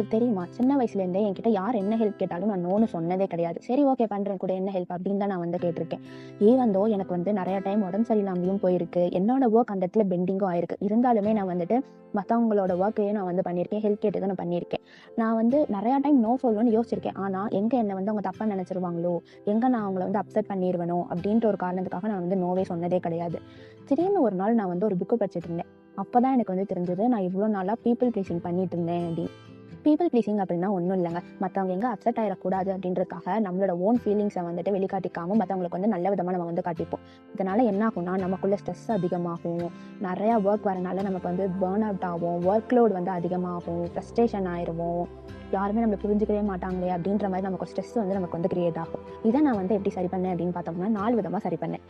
உங்களுக்கு தெரியுமா, சின்ன வயசுலேருந்தே என்கிட்ட யார் என்ன ஹெல்ப் கேட்டாலும் நான் நோன்னு சொன்னதே கிடையாது. சரி ஓகே பண்ணுறேன் கூட, என்ன ஹெல்ப் அப்படின்னு தான் நான் வந்து கேட்டிருக்கேன். ஈவன் தோ எனக்கு வந்து நிறைய டைம் உடம்பு சரியில்லாமையும் போயிருக்கு. என்னோட ஒர்க் அந்த இடத்துல பெண்டிங்கும் ஆயிருக்கு. இருந்தாலுமே நான் வந்துட்டு மற்றவங்களோட ஒர்க்கையும் நான் வந்து பண்ணியிருக்கேன். ஹெல்ப் கேட்டு தான் நான் பண்ணியிருக்கேன். நான் வந்து நிறையா டைம் நோ சொல்லணும்னு யோசிச்சிருக்கேன். ஆனால் எங்கே என்னை வந்து அவங்க தப்பாக நினச்சிருவாங்களோ, எங்கே நான் அவங்கள வந்து அப்செட் பண்ணிடுவேனோ அப்படின்ற ஒரு காரணத்துக்காக நான் வந்து நோவே சொன்னதே கிடையாது. திடீர்னு ஒரு நாள் நான் வந்து ஒரு புக்கு படிச்சுட்டு இருந்தேன். அப்பதான் எனக்கு வந்து தெரிஞ்சது, நான் இவ்வளோ நாளா பீப்பிள் ப்ளீசிங் பண்ணிட்டு இருந்தேன் அப்படின்னு. பீப்பிள் ப்ளீசிங் அப்படின்னா ஒன்றும் இல்லைங்க. மற்றவங்க எங்கே அப்செட் ஆகிடக்கூடாது அப்படின்றதுக்காக நம்மளோட ஓன் ஃபீலிங்ஸை வந்துட்டு வெளிக்காட்டிக்காம மற்றவங்களுக்கு வந்து நல்ல விதமாக நம்ம வந்து காட்டிப்போம். இதனால என்ன ஆகும்னா, நமக்குள்ள ஸ்ட்ரெஸ் அதிகமாகும். நிறையா ஒர்க் வரனால நமக்கு வந்து பேர்ன் அவுட் ஆகும். ஒர்க் லோட் வந்து அதிகமாகும். ஃப்ரஸ்ட்ரேஷன் ஆயிடுவோம். யாருமே நம்மளை புரிஞ்சுக்கவே மாட்டாங்களே அப்படின்ற மாதிரி நமக்கு ஒரு ஸ்ட்ரெஸ் வந்து நமக்கு வந்து கிரியேட் ஆகும். இதை நான் வந்து எப்படி சரி பண்ணேன் அப்படின்னு பார்த்தோம்னா, 4 விதமாக சரி பண்ணேன்.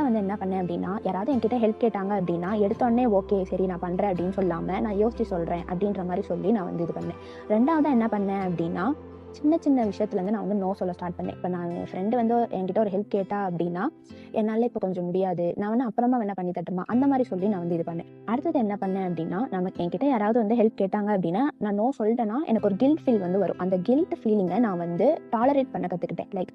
வந்து என்ன பண்ணேன் அப்படின்னா, யாராவது என்கிட்ட ஹெல்ப் கேட்டாங்க அப்படின்னா, எடுத்தோடனே ஓகே சரி நான் பண்ணுறேன் அப்படின்னு சொல்லாமல், நான் யோசிச்சு சொல்கிறேன் அப்படின்ற மாதிரி சொல்லி நான் வந்து இது பண்ணேன். 2வது என்ன பண்ணேன் அப்படின்னா, சின்ன சின்ன விஷயத்துலேருந்து நான் வந்து நோ சொல்ல ஸ்டார்ட் பண்ணேன். இப்போ நான் என் ஃப்ரெண்டு வந்து என்கிட்ட ஒரு ஹெல்ப் கேட்டா அப்படின்னா, என்னால் இப்போ கொஞ்சம் முடியாது, நான் வந்து அப்புறமா வேணா பண்ணி தட்டுமா, அந்த மாதிரி சொல்லி நான் வந்து இது பண்ணேன். அடுத்தது என்ன பண்ணேன் அப்படின்னா, நமக்கு என்கிட்ட யாராவது வந்து ஹெல்ப் கேட்டாங்க அப்படின்னா, நான் நோ சொல்லிட்டேன்னா எனக்கு ஒரு கில்ட் ஃபீல் வந்து வரும். அந்த கில்ட் ஃபீலிங்கை நான் வந்து டாலரேட் பண்ண கற்றுக்கிட்டேன். லைக்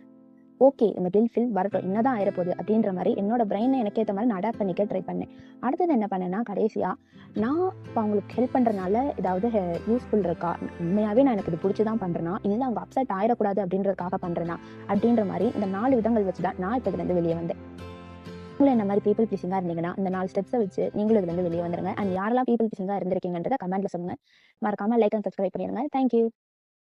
ஓகே இந்த கில்ட் ஃபீல் வரட்டும், என்னதான் ஆயிரப்போகுது அப்படின்ற மாதிரி என்னோட பிரெயினை எனக்கு ஏற்ற மாதிரி நான் அடாப்ட் பண்ணிக்க ட்ரை பண்ணேன். அடுத்தது என்ன பண்ணேன்னா, கடைசியாக நான் இப்போ அவங்களுக்கு ஹெல்ப் பண்ணுறதுனால ஏதாவது யூஸ்ஃபுல் இருக்கா, உண்மையாகவே நான் எனக்கு இது பிடிச்சி தான் பண்ணுறேன்னா, இல்லை அவங்க அப்செட் ஆயிடக்கூடாது அப்படின்றதுக்காக பண்ணுறேன்னா அப்படின்ற மாதிரி இந்த 4 விதங்கள் வச்சு தான் நான் இப்போ இதுலேருந்து வெளியே வந்தேன். நீங்களும் என்ன மாதிரி பீப்பிள் ப்ளீசிங்காக இருந்தீங்கன்னா, இந்த 4 ஸ்டெப்ஸை வச்சு நீங்களும் இதுலேருந்து வெளியே வந்துருங்க. அண்ட் யாரெல்லாம் பீப்பிள் ப்ளீசிங்காக இருந்திருக்கீங்கன்றத கமெண்ட்ல சொல்லுங்கள். மறக்காமல் லைக் அண்ட் சப்ஸ்கிரைப் பண்ணிடுங்க. தேங்க்யூ.